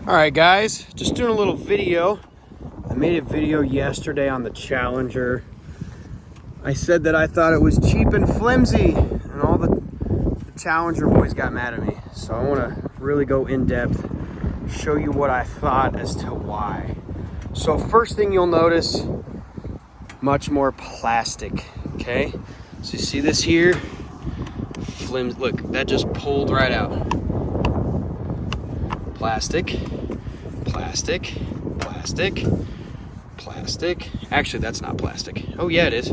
All right, guys, just doing a little video. I made a video yesterday on the Challenger. I said that I thought it was cheap and flimsy, and all the Challenger boys got mad at me. So I want to really go in depth, show you what I thought as to why. So first thing you'll notice, much more plastic, okay? So you see this here? Flimsy, look, that just pulled right out. Plastic, plastic, plastic, plastic. Actually, that's not plastic. Oh yeah, it is.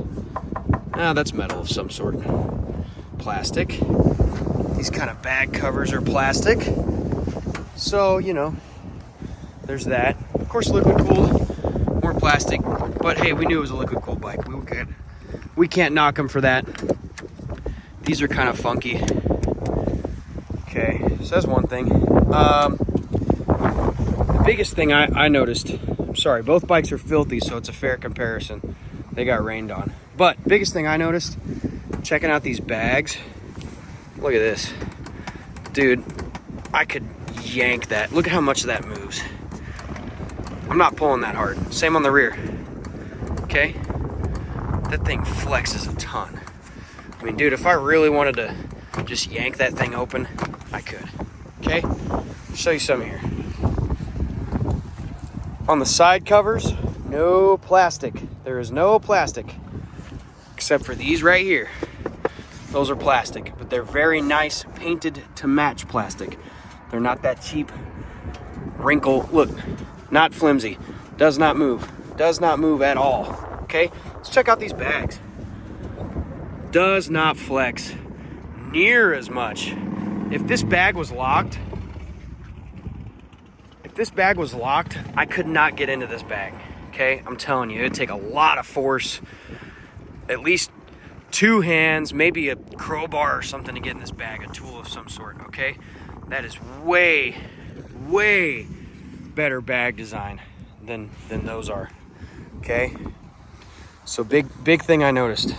Ah, that's metal of some sort. Plastic. These kind of bag covers are plastic. So, you know, there's that. Of course, liquid cooled, more plastic. But hey, we knew it was a liquid cooled bike. We were good. We can't knock them for that. These are kind of funky. Okay, so that's one thing. The biggest thing I noticed, I'm sorry, both bikes are filthy, so it's a fair comparison. They got rained on. But biggest thing I noticed, checking out these bags, look at this. Dude, I could yank that. Look at how much that moves. I'm not pulling that hard. Same on the rear. Okay? That thing flexes a ton. I mean, dude, if I really wanted to just yank that thing open, I could. Okay? I'll show you some here. On the side covers, no plastic. There is no plastic, except for these right here. Those are plastic, but they're very nice, painted to match plastic. They're not that cheap wrinkle. Look, not flimsy. Does not move. Does not move at all. Okay? Let's check out these bags. Does not flex near as much. If this bag was locked, I could not get into this bag. Okay? I'm telling you, it'd take a lot of force, at least 2 hands, maybe a crowbar or something to get in this bag, a tool of some sort. Okay? That is way, way better bag design than those are. Okay? So big thing I noticed.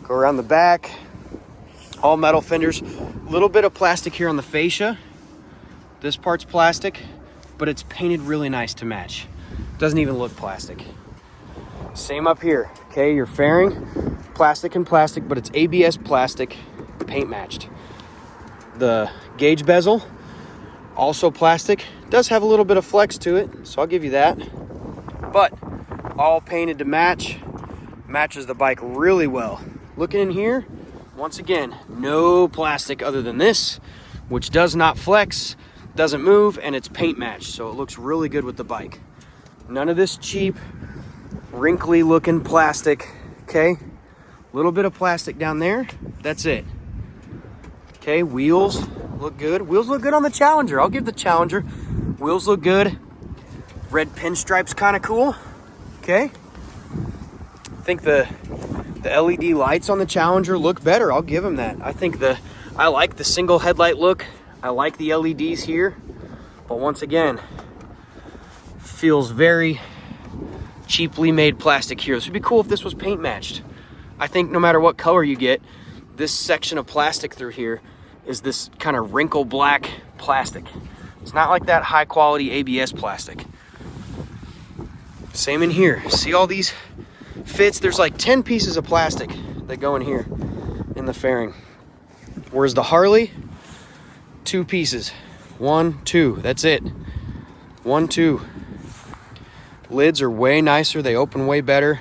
Go around the back, all metal fenders, a little bit of plastic here on the fascia. This part's plastic, but it's painted really nice to match. Doesn't even look plastic. Same up here, okay? Your fairing, plastic and plastic, but it's ABS plastic, paint matched. The gauge bezel, also plastic. Does have a little bit of flex to it, so I'll give you that. But all painted to match, matches the bike really well. Looking in here, once again, no plastic other than this, which does not flex, doesn't move, and it's paint matched, so it looks really good with the bike. None of this cheap, wrinkly looking plastic, okay? A little bit of plastic down there, that's it. Okay, wheels look good. Wheels look good on the Challenger. I'll give the Challenger. Wheels look good. Red pinstripes kind of cool, okay? I think the LED lights on the Challenger look better. I'll give them that. I like the single headlight look. I like the LEDs here, but once again, feels very cheaply made plastic here. This would be cool if this was paint matched. I think no matter what color you get, this section of plastic through here is this kind of wrinkle black plastic. It's not like that high quality ABS plastic. Same in here. See all these fits? There's like 10 pieces of plastic that go in here in the fairing. Whereas the Harley, 2 pieces. 1, 2, that's it. 1, 2. Lids are way nicer. They open way better.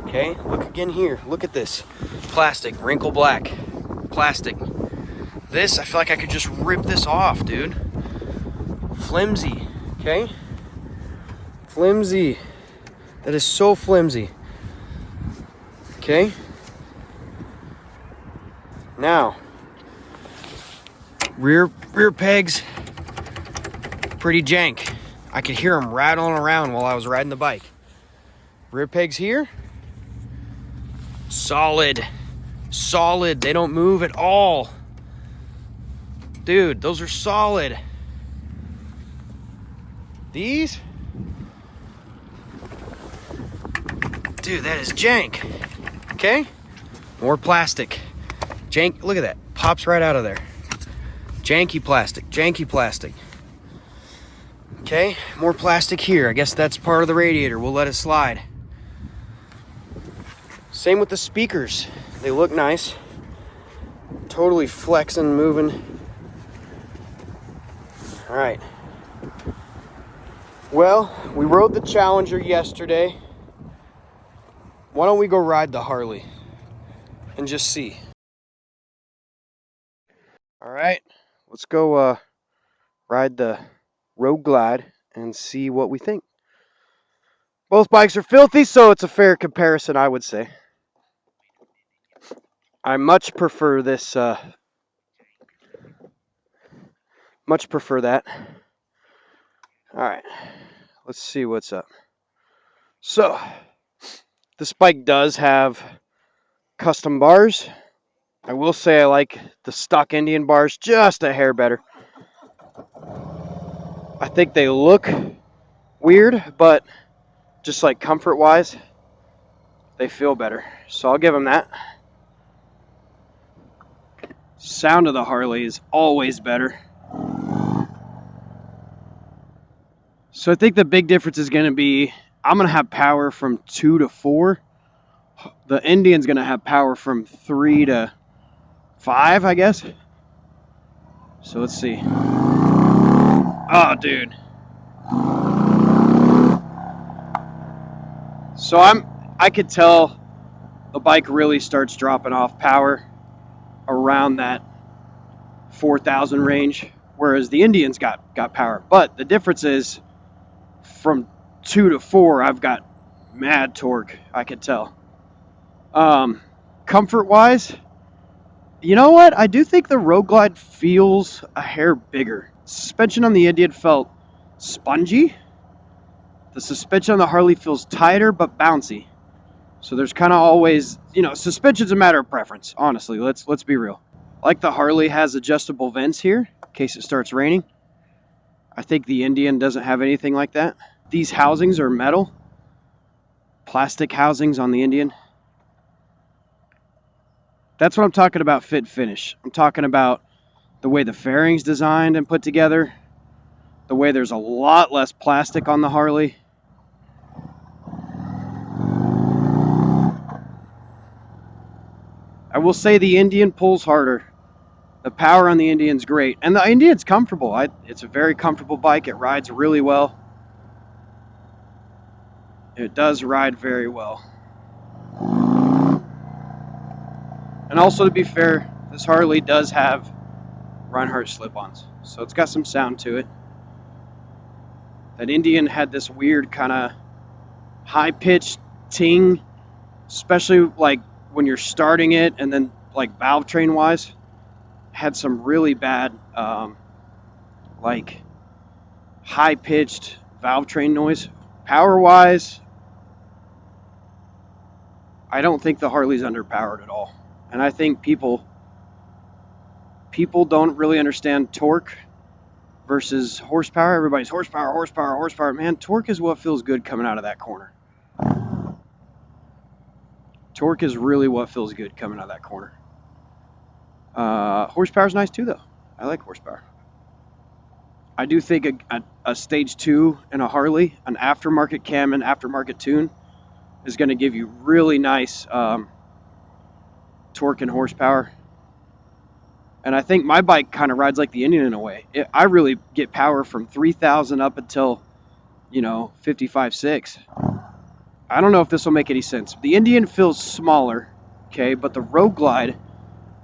Okay, look again here. Look at this. Plastic, wrinkle black, plastic. This, I feel like I could just rip this off, dude. Flimsy, okay? Flimsy. That is so flimsy. Okay? Now, rear pegs, pretty jank. I could hear them rattling around while I was riding the bike. Rear pegs here, solid. They don't move at all. Dude, those are solid. These, dude, that is jank. Okay, more plastic. Jank, look at that, pops right out of there. Janky plastic, janky plastic. Okay, more plastic here. I guess that's part of the radiator. We'll let it slide. Same with the speakers. They look nice. Totally flexing, moving. All right. Well, we rode the Challenger yesterday. Why don't we go ride the Harley and just see? All right, let's go ride the Road Glide and see what we think. Both bikes are filthy, so it's a fair comparison, I would say. I much prefer this, much prefer that. All right, let's see what's up. So, this bike does have custom bars. I will say I like the stock Indian bars just a hair better. I think they look weird, but just like comfort-wise, they feel better. So I'll give them that. Sound of the Harley is always better. So I think the big difference is going to be I'm going to have power from 2 to 4. The Indian's going to have power from 3 to 5, I guess. So let's see. Oh, dude. So I could tell the bike really starts dropping off power around that 4,000 range, whereas the Indian's got power. But the difference is from 2 to 4, I've got mad torque, I could tell. Comfort-wise, you know what? I do think the Road Glide feels a hair bigger. Suspension on the Indian felt spongy. The suspension on the Harley feels tighter but bouncy. So there's kind of always, you know, suspension's a matter of preference, honestly. Let's be real. Like the Harley has adjustable vents here in case it starts raining. I think the Indian doesn't have anything like that. These housings are metal. Plastic housings on the Indian. That's what I'm talking about fit finish. I'm talking about the way the fairing's designed and put together. The way there's a lot less plastic on the Harley. I will say the Indian pulls harder. The power on the Indian's great. And the Indian's comfortable. It's a very comfortable bike. It rides really well. It does ride very well. And also, to be fair, this Harley does have Reinhardt slip-ons. So it's got some sound to it. That Indian had this weird kind of high-pitched ting, especially like when you're starting it, and then like valve train wise, had some really bad like high-pitched valve train noise. Power wise, I don't think the Harley's underpowered at all. And I think people don't really understand torque versus horsepower. Everybody's horsepower, horsepower, horsepower. Man, torque is what feels good coming out of that corner. Torque is really what feels good coming out of that corner. Horsepower's nice too, though. I like horsepower. I do think a stage 2 in a Harley, an aftermarket cam and aftermarket tune, is going to give you really nice torque and horsepower. And I think my bike kind of rides like the Indian in a way. I really get power from 3,000 up until, you know, 55, 6. I don't know if this will make any sense. The Indian feels smaller, okay, but the Road Glide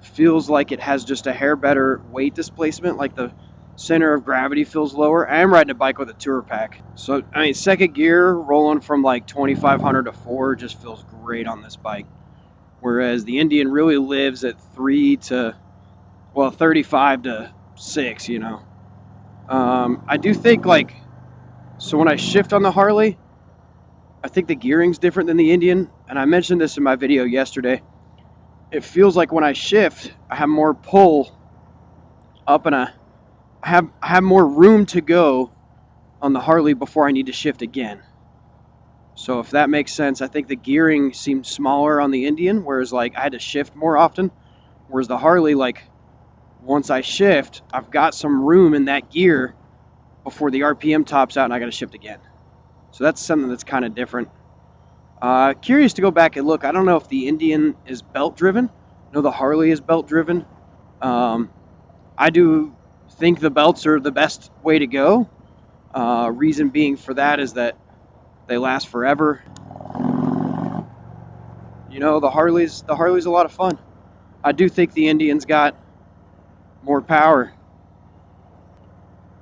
feels like it has just a hair better weight displacement, like the center of gravity feels lower. I am riding a bike with a tour pack. So, I mean, second gear, rolling from like 2,500 to 4 just feels great on this bike. Whereas the Indian really lives at 3 to, well, 35 to 6, you know. I do think, like, so when I shift on the Harley, I think the gearing's different than the Indian. And I mentioned this in my video yesterday. It feels like when I shift, I have more pull up, and I have more room to go on the Harley before I need to shift again. So if that makes sense, I think the gearing seemed smaller on the Indian, whereas like I had to shift more often. Whereas the Harley, like, once I shift, I've got some room in that gear before the RPM tops out and I got to shift again. So that's something that's kind of different. Curious to go back and look. I don't know if the Indian is belt driven. I know the Harley is belt driven. I do think the belts are the best way to go. Reason being for that is that they last forever. You know, the Harley's a lot of fun. I do think the Indian's got more power.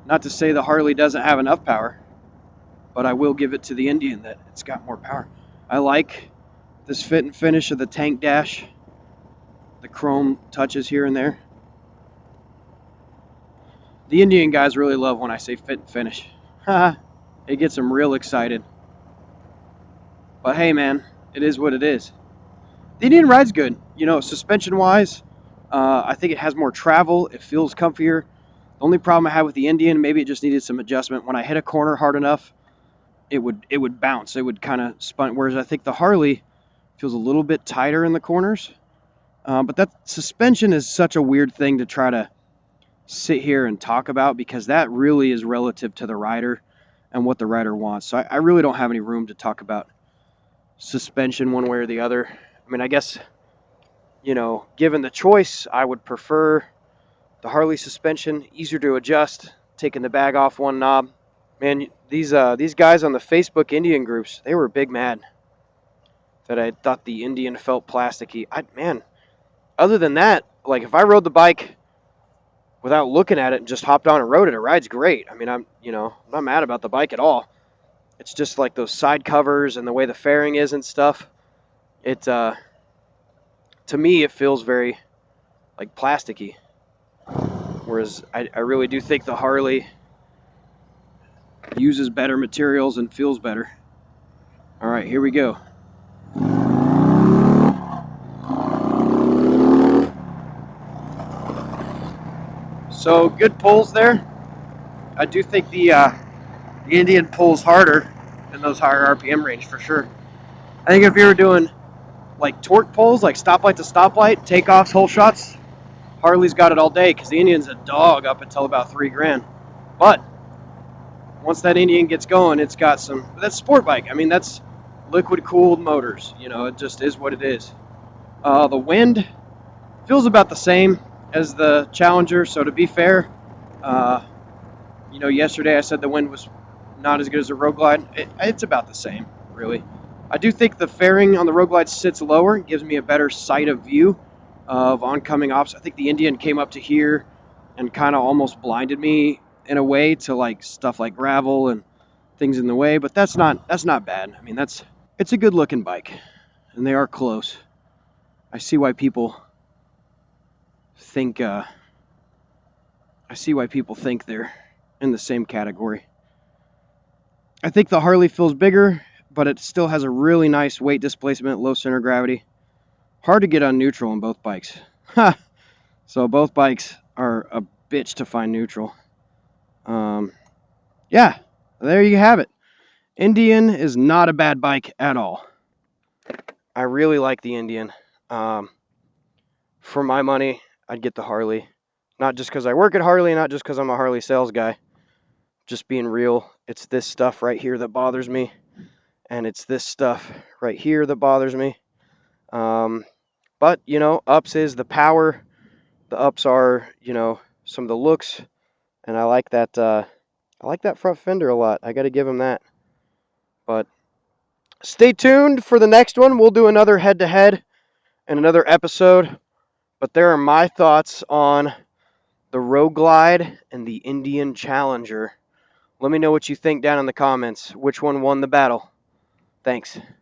Not to say the Harley doesn't have enough power, but I will give it to the Indian that it's got more power. I like this fit and finish of the tank dash, the chrome touches here and there. The Indian guys really love when I say fit and finish. It gets them real excited. But hey man, it is what it is. The Indian ride's good. You know, suspension wise, I think it has more travel. It feels comfier. The only problem I had with the Indian, maybe it just needed some adjustment. When I hit a corner hard enough, it would bounce. It would kind of spun. Whereas I think the Harley feels a little bit tighter in the corners. But that suspension is such a weird thing to try to sit here and talk about, because that really is relative to the rider and what the rider wants. So I really don't have any room to talk about suspension one way or the other. I mean, I guess, you know, given the choice, I would prefer the Harley suspension, easier to adjust, taking the bag off one knob. Man, these guys on the Facebook Indian groups, they were big mad that I thought the Indian felt plasticky. Man, other than that, like if I rode the bike without looking at it and just hopped on and rode it, it rides great. I mean, I'm not mad about the bike at all. It's just like those side covers and the way the fairing is and stuff. It to me, it feels very like plasticky. Whereas I really do think the Harley uses better materials and feels better. All right, here we go. So good pulls there. I do think the Indian pulls harder in those higher RPM range for sure. I think if you were doing like torque pulls, like stoplight to stoplight, takeoffs, whole shots, Harley's got it all day, because the Indian's a dog up until about $3,000. But once that Indian gets going, it's got some. That's sport bike. I mean, that's liquid cooled motors. You know, it just is what it is. The wind feels about the same as the Challenger. So to be fair, you know, yesterday I said the wind was not as good as the Road Glide. It's about the same, really. I do think the fairing on the Road Glide sits lower, gives me a better sight of view of oncoming ops. I think the Indian came up to here and kind of almost blinded me in a way to like stuff like gravel and things in the way, but that's not bad. I mean, it's a good looking bike, and they are close. I see why people think they're in the same category. I think the Harley feels bigger, but it still has a really nice weight displacement, low center of gravity. Hard to get on neutral on both bikes. So both bikes are a bitch to find neutral. Yeah, there you have it. Indian is not a bad bike at all. I really like the Indian. For my money, I'd get the Harley. Not just because I work at Harley, not just because I'm a Harley sales guy. Just being real, it's this stuff right here that bothers me. And it's this stuff right here that bothers me. But, you know, ups is the power. The ups are, you know, some of the looks. And I like that front fender a lot. I got to give him that. But stay tuned for the next one. We'll do another head-to-head in another episode. But there are my thoughts on the Road Glide and the Indian Challenger. Let me know what you think down in the comments. Which one won the battle? Thanks.